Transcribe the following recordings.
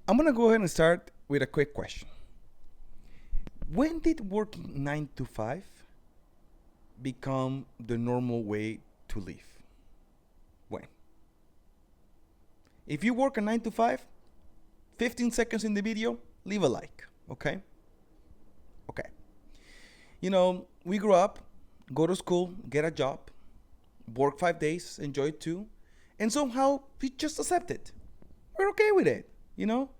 I'm gonna go ahead and start with a quick question. When did working 9 to 5 become the normal way to live? When? If you work a 9 to 5, 15 seconds in the video, leave a like. Okay? Okay. We grew up, go to school, get a job, work 5 days, enjoy it too, and somehow we just accept it. We're okay with it, you know?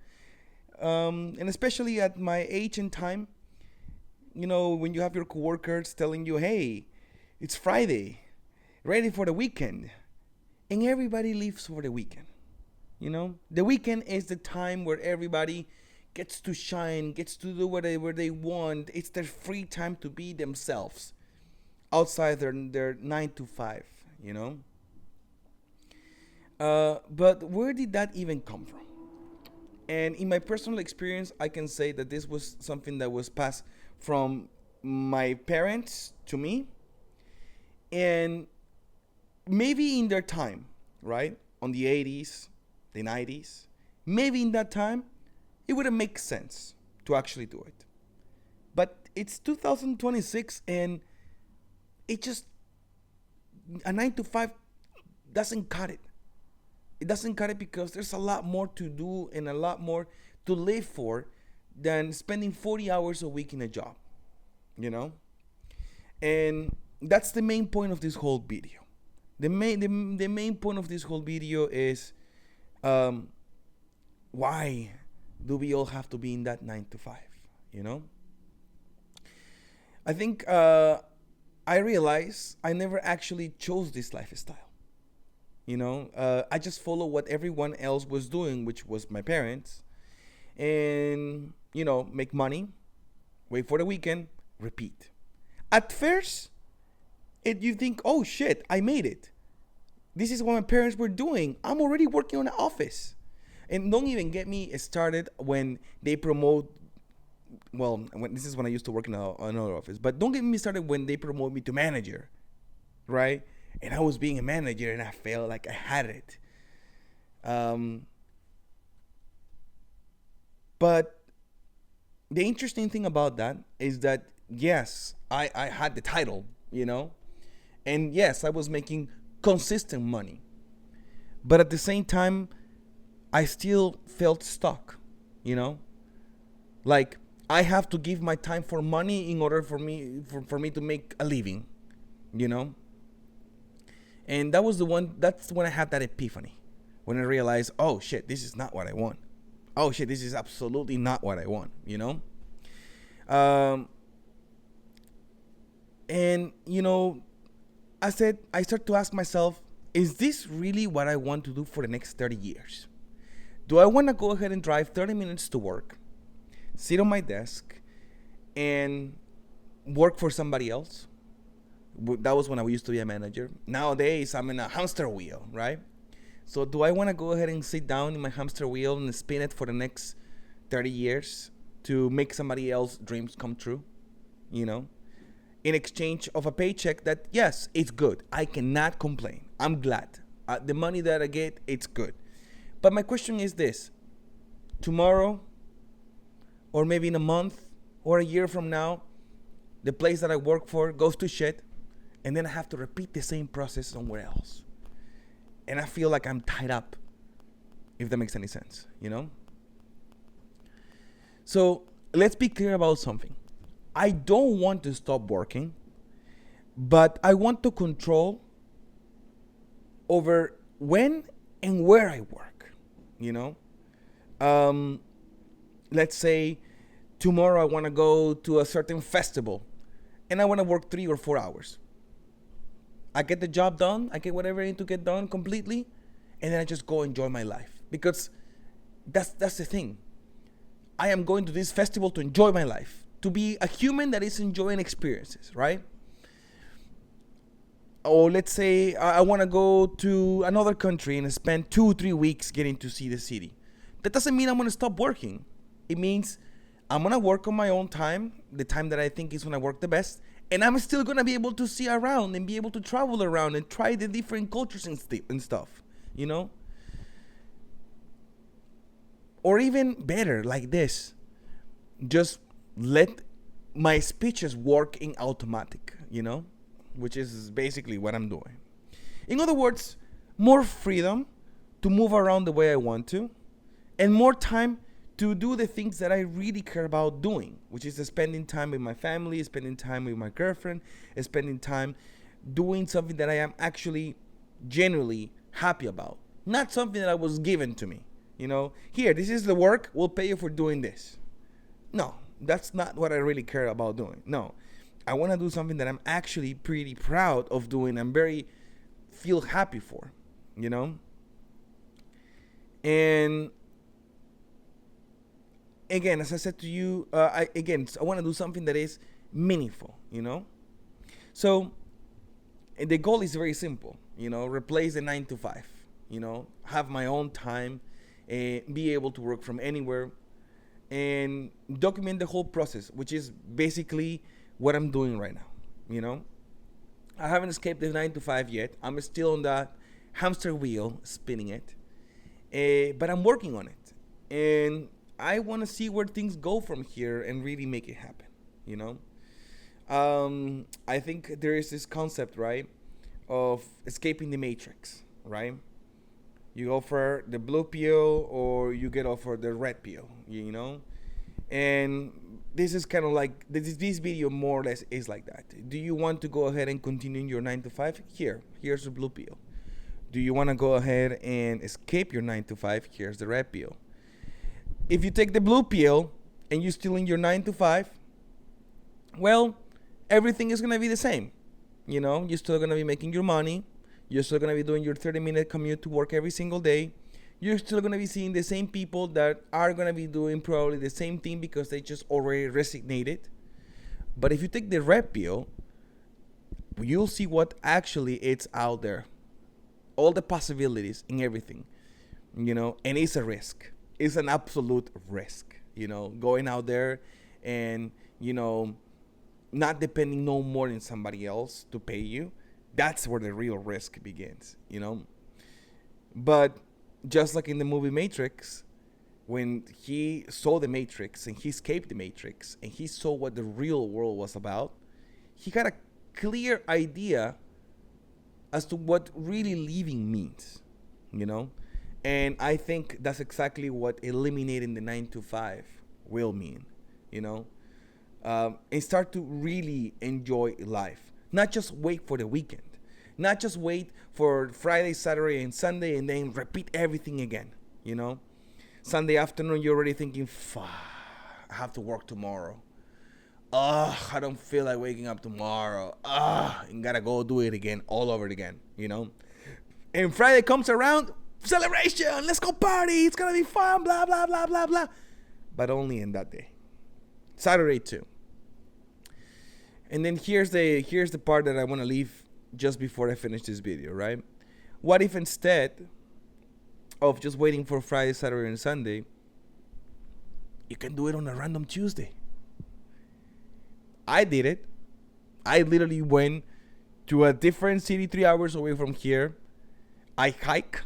And especially at my age and time, when you have your coworkers telling you, hey, it's Friday, ready for the weekend, and everybody leaves for the weekend. The weekend is the time where everybody gets to shine, gets to do whatever they want. It's their free time to be themselves outside their 9 to 5, you know? But where did that even come from? And in my personal experience, I can say that this was something that was passed from my parents to me. And maybe in their time, right? On the 80s, the 90s, maybe in that time, it wouldn't make sense to actually do it. But it's 2026 and it just, a 9 to 5 doesn't cut it. It doesn't cut it because there's a lot more to do and a lot more to live for than spending 40 hours a week in a job, you know? And that's the main point of this whole video. The main point of this whole video is why do we all have to be in that 9 to 5, you know? I think I realize I never actually chose this lifestyle. I just follow what everyone else was doing, which was my parents, and make money, wait for the weekend, repeat. At first, you think, oh shit, I made it. This is what my parents were doing. I'm already working on an office. And don't even get me started when they promote. Well, this is when I used to work in another office. But don't get me started when they promote me to manager, right? And I was being a manager and I felt like I had it. But the interesting thing about that is that, yes, I had the title, and yes, I was making consistent money. But at the same time, I still felt stuck, you know? Like, I have to give my time for money in order for me to make a living, you know? And that's when I had that epiphany. When I realized, oh shit, this is not what I want. Oh shit, this is absolutely not what I want, Um, and, I start to ask myself, is this really what I want to do for the next 30 years? Do I want to go ahead and drive 30 minutes to work, sit on my desk, and work for somebody else? That was when I used to be a manager. Nowadays, I'm in a hamster wheel, right? So do I want to go ahead and sit down in my hamster wheel and spin it for the next 30 years to make somebody else's dreams come true? In exchange of a paycheck that, yes, it's good. I cannot complain. I'm glad. The money that I get, it's good. But my question is this. Tomorrow, or maybe in a month, or a year from now, the place that I work for goes to shit, and then I have to repeat the same process somewhere else. And I feel like I'm tied up, if that makes any sense, So let's be clear about something. I don't want to stop working, but I want to control over when and where I work, Let's say tomorrow I want to go to a certain festival and I want to work 3 or 4 hours. I get the job done, I get whatever I need to get done completely, and then I just go enjoy my life. Because that's the thing. I am going to this festival to enjoy my life, to be a human that is enjoying experiences, right? Or let's say I want to go to another country and spend 2-3 weeks getting to see the city. That doesn't mean I'm going to stop working. It means I'm going to work on my own time, the time that I think is when I work the best, and I'm still going to be able to see around and be able to travel around and try the different cultures and stuff, Or even better, like this, just let my speeches work in automatic, which is basically what I'm doing. In other words, more freedom to move around the way I want to, and more time to do the things that I really care about doing, which is spending time with my family, spending time with my girlfriend, spending time doing something that I am actually genuinely happy about. Not something that was given to me. Here, this is the work, we'll pay you for doing this. No, that's not what I really care about doing. No, I want to do something that I'm actually pretty proud of doing. I'm very feel happy for, And again, as I said to you, I want to do something that is meaningful, So the goal is very simple, replace the 9 to 5, have my own time, be able to work from anywhere, and document the whole process, which is basically what I'm doing right now, I haven't escaped the 9 to 5 yet. I'm still on that hamster wheel, spinning it, but I'm working on it, and I want to see where things go from here and really make it happen, I think there is this concept, right, of escaping the matrix, right? You offer the blue pill or you get offered the red pill, And this is kind of like, this video more or less is like that. Do you want to go ahead and continue your 9 to 5? Here's the blue pill. Do you want to go ahead and escape your 9 to 5? Here's the red pill. If you take the blue pill and you're still in your 9 to 5, well, everything is going to be the same. You're still going to be making your money. You're still going to be doing your 30-minute commute to work every single day. You're still going to be seeing the same people that are going to be doing probably the same thing because they just already resignated. But if you take the red pill, you'll see what actually it's out there. All the possibilities and everything, and it's a risk. It's an absolute risk, going out there and, not depending no more than somebody else to pay you. That's where the real risk begins, But just like in the movie Matrix, when he saw the Matrix and he escaped the Matrix and he saw what the real world was about, he got a clear idea as to what really living means, And I think that's exactly what eliminating the 9 to 5 will mean, And start to really enjoy life. Not just wait for the weekend. Not just wait for Friday, Saturday, and Sunday and then repeat everything again, Sunday afternoon, you're already thinking, fuck, I have to work tomorrow. I don't feel like waking up tomorrow. And gotta go do it again, all over again, And Friday comes around, celebration, let's go party, it's gonna be fun, blah, blah, blah, blah, blah. But only in that day. Saturday too. And then here's the part that I want to leave just before I finish this video, right? What if instead of just waiting for Friday, Saturday, and Sunday, you can do it on a random Tuesday? I did it. I literally went to a different city 3 hours away from here. I hike,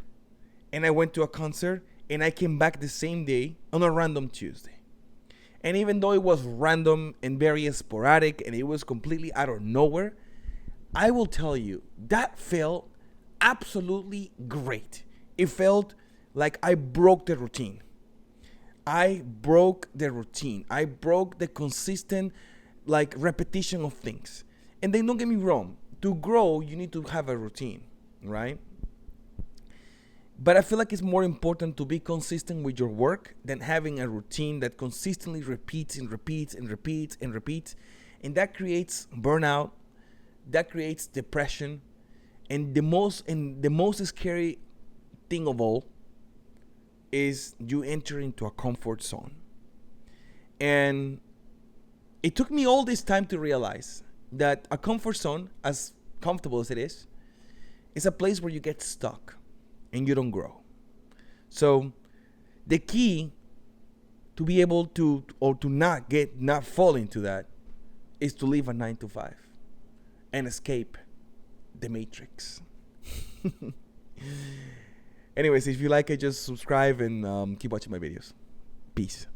and I went to a concert, and I came back the same day on a random Tuesday. And even though it was random and very sporadic and it was completely out of nowhere, I will tell you, that felt absolutely great. It felt like I broke the routine. I broke the routine. I broke the consistent, repetition of things. And then don't get me wrong, to grow, you need to have a routine, right? But I feel like it's more important to be consistent with your work than having a routine that consistently repeats and repeats and repeats and repeats. And that creates burnout, that creates depression. And the most scary thing of all is you enter into a comfort zone. And it took me all this time to realize that a comfort zone, as comfortable as it is a place where you get stuck and you don't grow. So the key to be able to, or to not fall into that, is to live a 9 to 5 and escape the matrix. Anyways, if you like it, just subscribe and keep watching my videos. Peace.